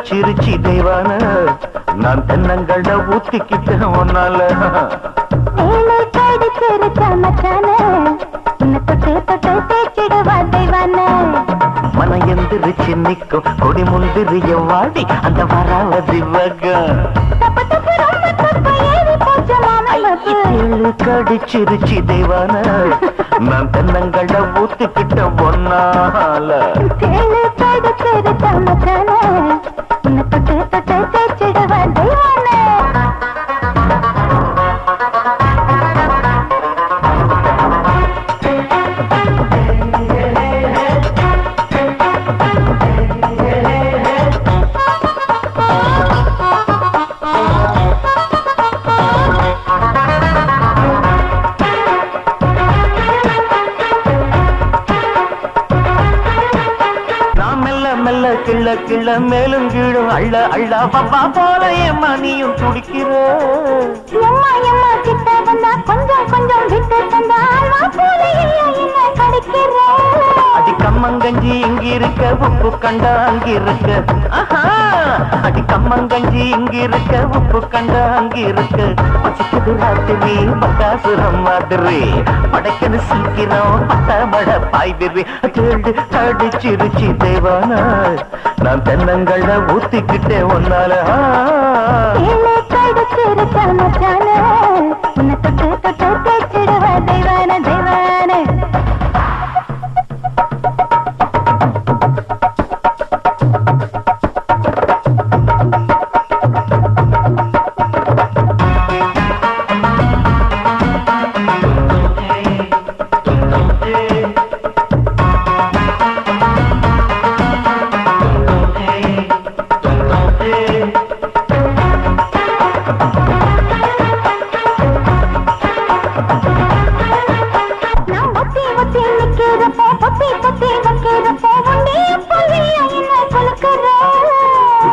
சிரிச்சி தெய்வான நான் தென்னங்கள்ட ஊத்திக்கிட்ட ஒன்னால மன எந்திரிச்சு நிக்கும் கொடி முந்திரிய வாடி அந்த வராவதி கடிச்சிருச்சி தெய்வான நான் தென்னங்கள்ட ஊத்திக்கிட்ட ஒன்னால கிள்ள கிள்ள மேலும் கீழும் அள்ள அள்ள பப்பா போல ஏம்மா நீயும் துடிக்கிற கொஞ்சம் கொஞ்சம் விட்டு அடி கம்மங்கஞ்சி இங்க இருக்க உப்பு கண்டா அங்க இருக்க அடி கம்மங்கஞ்சி இங்க இருக்க உப்பு கண்டா அங்க இருக்க பசிக்குது ராத்திரி பட்டாசுரம் மாதிரி படைக்கது சீக்கிரம் பட்ட மழை பாய்திரி கேடு கடிச்சிருச்சி தேவானா நான் தென்னங்கள்ட ஊத்திக்கிட்டே ஒன்னால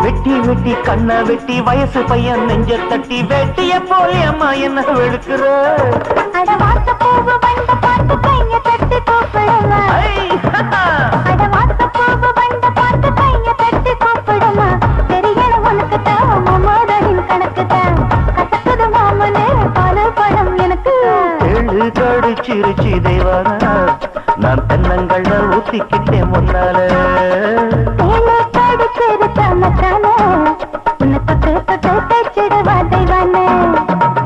வெட்டி வெட்டி கண்ண வெட்டி வயசு பையன் நெஞ்ச தட்டி வெட்டிய போல அம்மா என்ன வெளுக்குற கடிச்சிருச்சி தேவானா நான் தென்னங்கள்ட ஊத்திக்கிட்டே முன்னால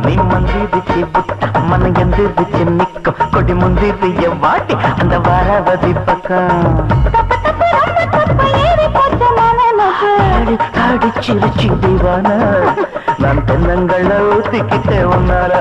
நீ மந்திரிச்சு புட்ட மன எந்திரிச்சு நிக்கும் கொடி முந்திரிய வாட்டி அந்த வாராவதி பக்கம் கடிச்சிருச்சி தேவானா நான் தென்னங்கள்ட ஊத்திக்கிட்டே ஒன்னால